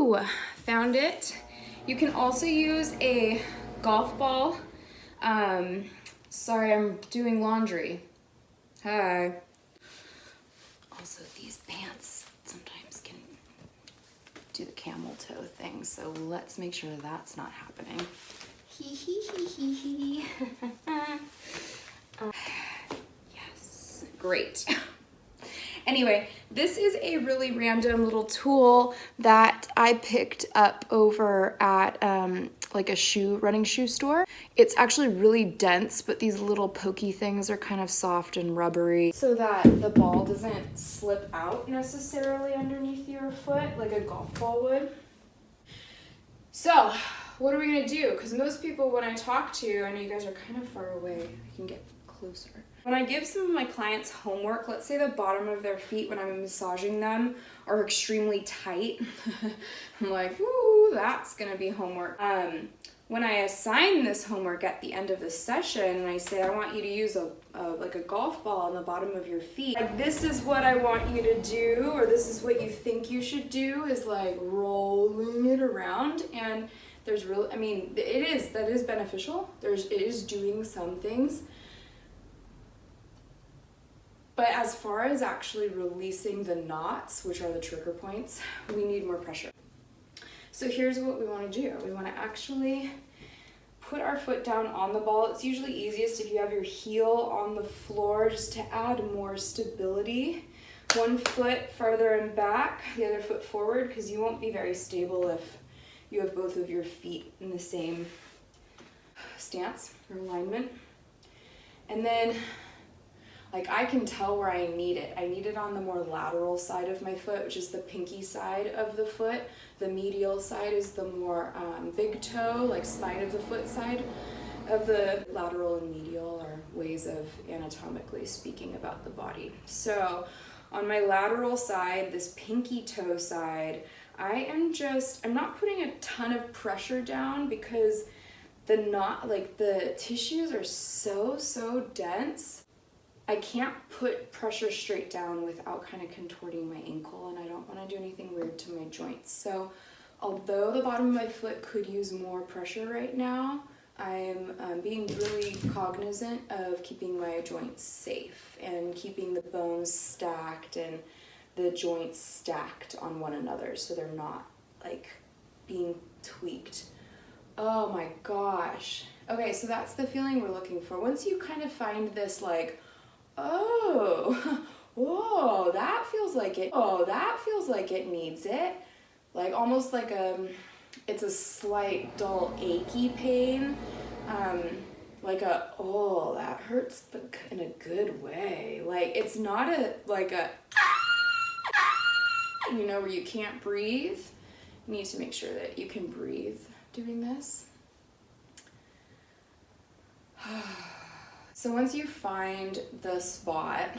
Woo! Found it. You can also use a golf ball. Sorry, I'm doing laundry. Hi. Also, these pants sometimes can do the camel toe thing, so let's make sure that's not happening. Hee hee hee hee hee. Yes, great. Anyway, this is a really random little tool that I picked up over at like a running shoe store. It's actually really dense, but these little pokey things are kind of soft and rubbery so that the ball doesn't slip out necessarily underneath your foot like a golf ball would. So, what are we gonna do? Because most people when I talk to, I know you guys are kind of far away, I can get closer. When I give some of my clients homework, let's say the bottom of their feet when I'm massaging them are extremely tight. I'm like, ooh, that's gonna be homework. When I assign this homework at the end of the session and I say, I want you to use like a golf ball on the bottom of your feet, like this is what I want you to do, or this is what you think you should do, is like rolling it around. And there's really, I mean, that is beneficial. It is doing some things. But as far as actually releasing the knots, which are the trigger points, we need more pressure. So here's what we want to do. We want to actually put our foot down on the ball. It's usually easiest if you have your heel on the floor just to add more stability. One foot farther and back, the other foot forward, because you won't be very stable if you have both of your feet in the same stance or alignment. And then like I can tell where I need it. I need it on the more lateral side of my foot, which is the pinky side of the foot. The medial side is the more big toe, like spine of the foot side of the lateral and medial are ways of anatomically speaking about the body. So on my lateral side, this pinky toe side, I'm not putting a ton of pressure down because the tissues are so dense. I can't put pressure straight down without kind of contorting my ankle, and I don't want to do anything weird to my joints. So although the bottom of my foot could use more pressure right now, I'm being really cognizant of keeping my joints safe and keeping the bones stacked and the joints stacked on one another so they're not like being tweaked. Oh my gosh. Okay, so that's the feeling we're looking for. Once you kind of find this like, oh, whoa, that feels like it needs it. Like almost like it's a slight dull achy pain. Like oh, that hurts, but in a good way. Like it's not where you can't breathe. You need to make sure that you can breathe doing this. So once you find the spot,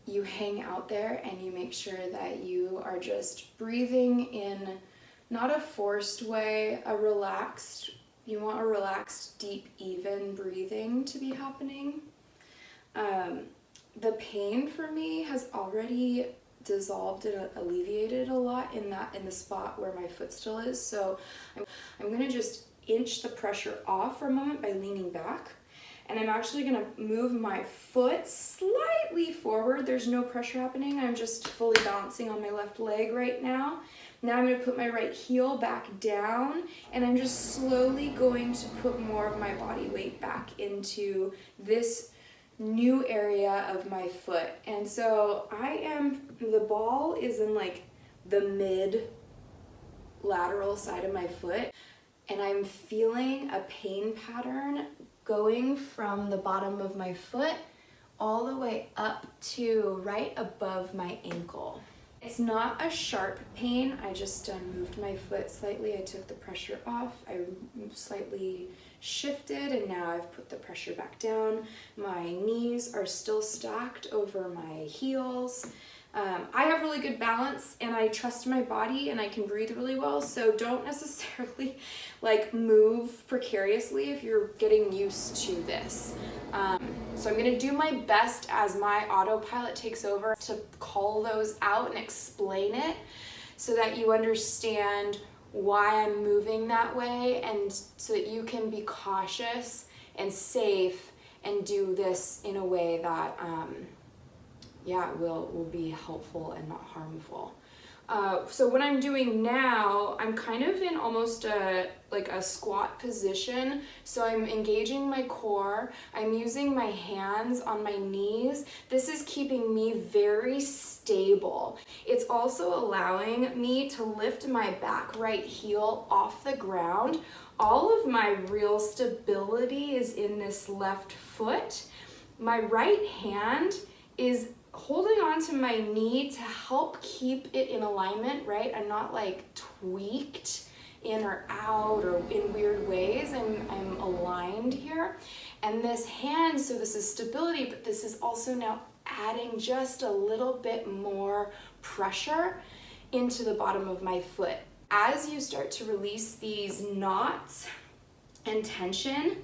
you hang out there and you make sure that you are just breathing in not a forced way, you want a relaxed, deep, even breathing to be happening. The pain for me has already dissolved and alleviated a lot in the spot where my foot still is. So I'm gonna just inch the pressure off for a moment by leaning back. And I'm actually gonna move my foot slightly forward. There's no pressure happening. I'm just fully balancing on my left leg right now. Now I'm gonna put my right heel back down, and I'm just slowly going to put more of my body weight back into this new area of my foot. And so the ball is in like the mid lateral side of my foot, and I'm feeling a pain pattern going from the bottom of my foot all the way up to right above my ankle. It's not a sharp pain. I just moved my foot slightly. I took the pressure off. I slightly shifted, and now I've put the pressure back down. My knees are still stacked over my heels. I have really good balance, and I trust my body, and I can breathe really well, so don't necessarily like move precariously if you're getting used to this. So I'm gonna do my best as my autopilot takes over to call those out and explain it. so that you understand why I'm moving that way, and so that you can be cautious and safe and do this in a way that will be helpful and not harmful. So what I'm doing now, I'm kind of in almost a squat position. So I'm engaging my core. I'm using my hands on my knees. This is keeping me very stable. It's also allowing me to lift my back right heel off the ground. All of my real stability is in this left foot. My right hand is holding on to my knee to help keep it in alignment, right? I'm not like tweaked in or out or in weird ways. I'm aligned here. And this hand, so this is stability, but this is also now adding just a little bit more pressure into the bottom of my foot. As you start to release these knots and tension,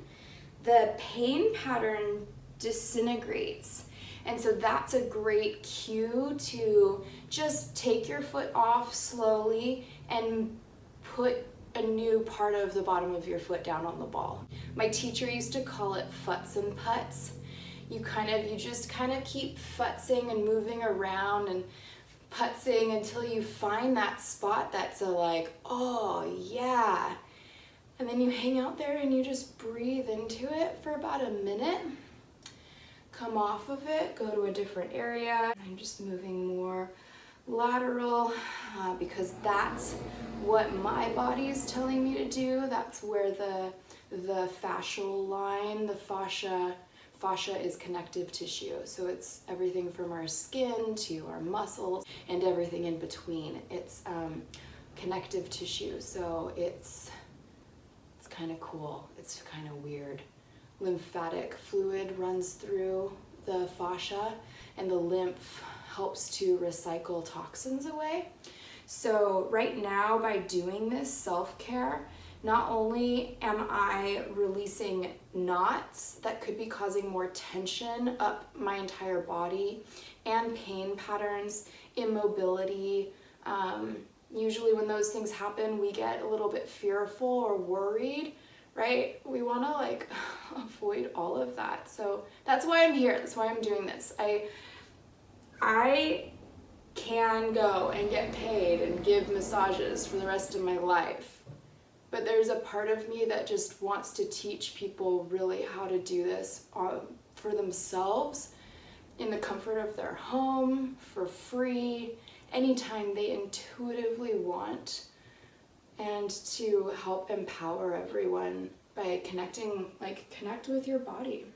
the pain pattern disintegrates. And so that's a great cue to just take your foot off slowly and put a new part of the bottom of your foot down on the ball. My teacher used to call it futs and putts. You just kind of keep futzing and moving around and putzing until you find that spot that's oh yeah. And then you hang out there and you just breathe into it for about a minute. Come off of it, go to a different area. I'm just moving more lateral because that's what my body is telling me to do. That's where the fascial line, the fascia is connective tissue. So it's everything from our skin to our muscles and everything in between. It's connective tissue, so it's kind of cool. It's kind of weird. Lymphatic fluid runs through the fascia, and the lymph helps to recycle toxins away. So right now, by doing this self-care, not only am I releasing knots that could be causing more tension up my entire body and pain patterns, immobility. Usually when those things happen, we get a little bit fearful or worried, right? We want to avoid all of that. So that's why I'm here. That's why I'm doing this. I can go and get paid and give massages for the rest of my life. But there's a part of me that just wants to teach people really how to do this for themselves in the comfort of their home, for free, anytime they intuitively want, and to help empower everyone by connect with your body.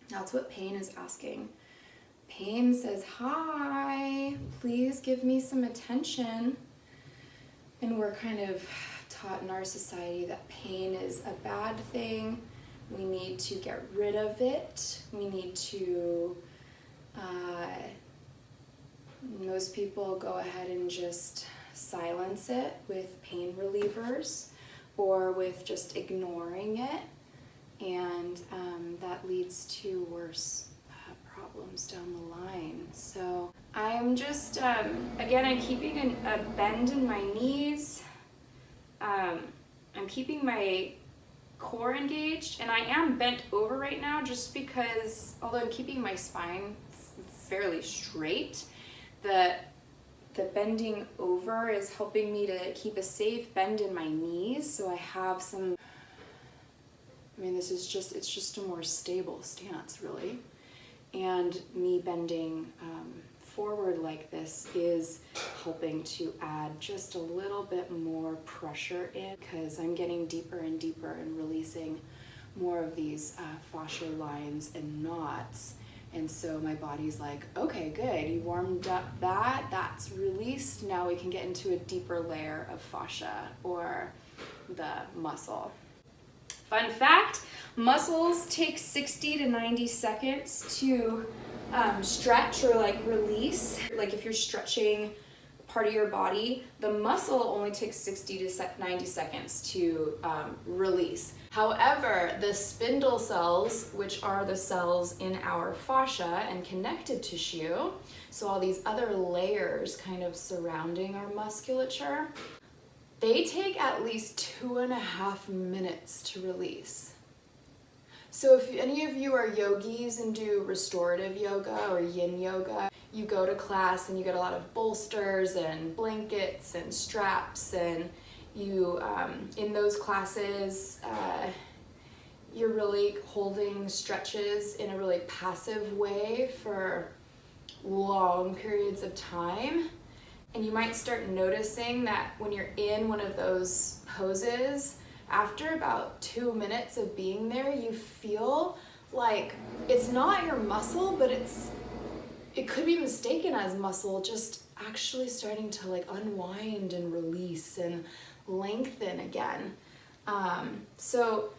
That's what pain is asking. Pain says, hi, please give me some attention. And we're kind of taught in our society that pain is a bad thing. We need to get rid of it. We need to, most people go ahead and just silence it with pain relievers or with just ignoring it. And that leads to worse problems down the line. So I'm just, again, I'm keeping a bend in my knees. I'm keeping my core engaged, and I am bent over right now just because, although I'm keeping my spine fairly straight, the bending over is helping me to keep a safe bend in my knees, so I have some, it's just a more stable stance, really. And me bending forward like this is helping to add just a little bit more pressure in, because I'm getting deeper and deeper and releasing more of these fascial lines and knots. And so my body's like, okay, good, you warmed up that's released. Now we can get into a deeper layer of fascia or the muscle. Fun fact, muscles take 60 to 90 seconds to stretch or release. If you're stretching part of your body, the muscle only takes 60 to 90 seconds to release. However, the spindle cells, which are the cells in our fascia and connective tissue, So all these other layers kind of surrounding our musculature, they take at least 2.5 minutes to release. So if any of you are yogis and do restorative yoga or yin yoga, you go to class and you get a lot of bolsters and blankets and straps, and you, in those classes, you're really holding stretches in a really passive way for long periods of time. And you might start noticing that when you're in one of those poses, after about 2 minutes of being there, you feel like it's not your muscle, but it could be mistaken as muscle, just actually starting to like unwind and release and lengthen again. So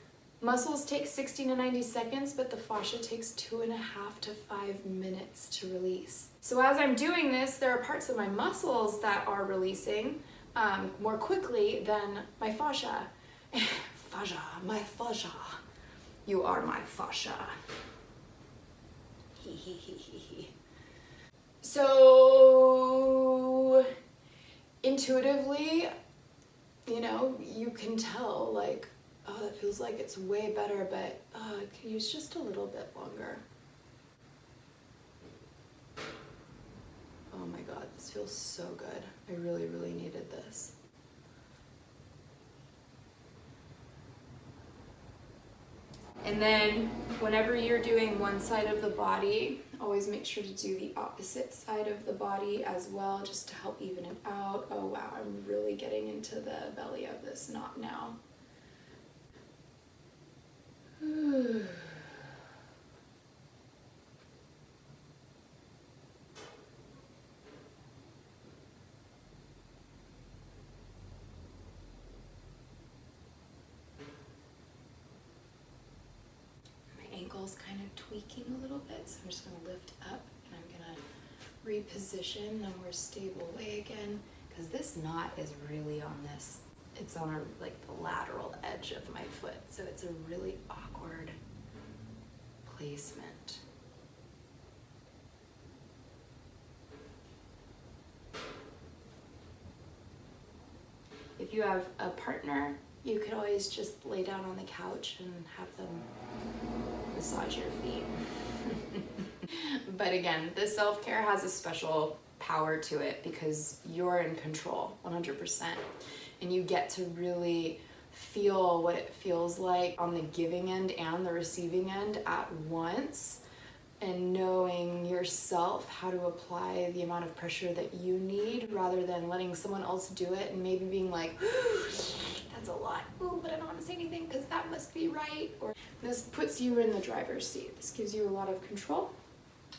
muscles take 60 to 90 seconds, but the fascia takes 2.5 to 5 minutes to release. So as I'm doing this, there are parts of my muscles that are releasing more quickly than my fascia. Fascia, my fascia. You are my fascia. Hee hee hee hee hee. So intuitively, you know, you can tell like, oh, that feels like it's way better, but I could use just a little bit longer. Oh my God, this feels so good. I really, really needed this. And then whenever you're doing one side of the body, always make sure to do the opposite side of the body as well, just to help even it out. Oh wow, I'm really getting into the belly of this knot now. Ankle's kind of tweaking a little bit, so I'm just going to lift up and I'm going to reposition in a more stable way again, because this knot is really on this, it's on like the lateral edge of my foot, so it's a really awkward placement. If you have a partner, you could always just lay down on the couch and have them massage your feet. But again, this self-care has a special power to it because you're in control 100%, and you get to really feel what it feels like on the giving end and the receiving end at once, and knowing yourself how to apply the amount of pressure that you need rather than letting someone else do it and maybe being like, that's a lot, ooh, but I don't want to say anything because that must be right. Or this puts you in the driver's seat. This gives you a lot of control,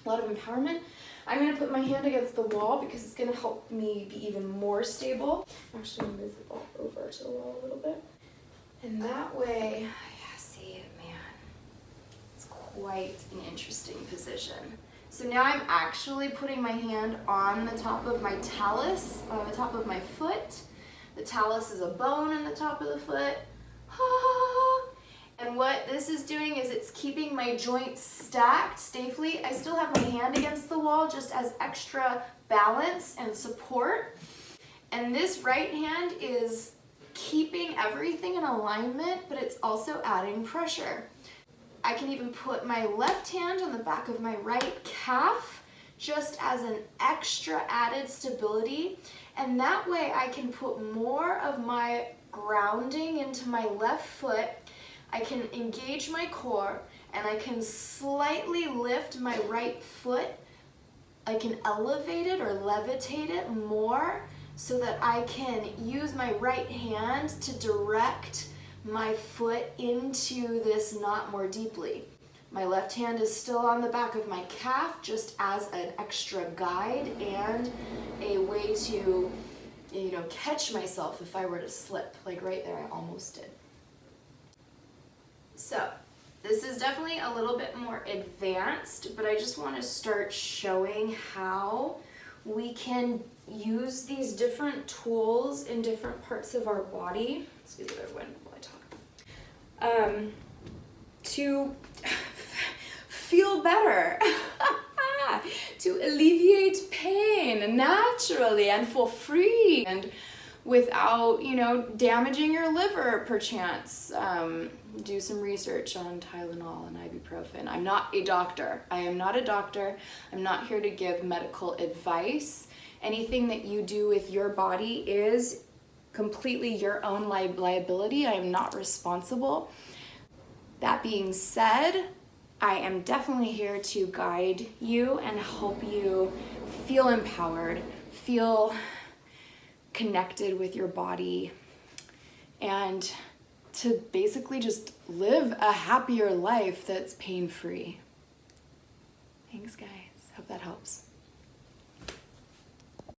a lot of empowerment. I'm going to put my hand against the wall because it's going to help me be even more stable. I'm actually going to move the ball over to the wall a little bit. And that way, yeah, see, man, it's quite an interesting position. So now I'm actually putting my hand on the top of my talus, on the top of my foot. The talus is a bone in the top of the foot. And what this is doing is it's keeping my joints stacked safely. I still have my hand against the wall just as extra balance and support. And this right hand is keeping everything in alignment, but it's also adding pressure. I can even put my left hand on the back of my right calf just as an extra added stability. And that way I can put more of my grounding into my left foot. I can engage my core, and I can slightly lift my right foot. I can elevate it or levitate it more so that I can use my right hand to direct my foot into this knot more deeply. My left hand is still on the back of my calf just as an extra guide and a way to, you know, catch myself if I were to slip. Like right there, I almost did. So this is definitely a little bit more advanced, but I just want to start showing how we can use these different tools in different parts of our body. Let's do the other one while I talk. To feel better. to alleviate pain naturally and for free and without, you know, damaging your liver perchance. Do some research on Tylenol and ibuprofen. I'm not a doctor. I am not a doctor. I'm not here to give medical advice. Anything that you do with your body is completely your own liability. I am not responsible. That being said, I am definitely here to guide you and help you feel empowered, feel connected with your body, and to basically just live a happier life that's pain-free. Thanks, guys. Hope that helps.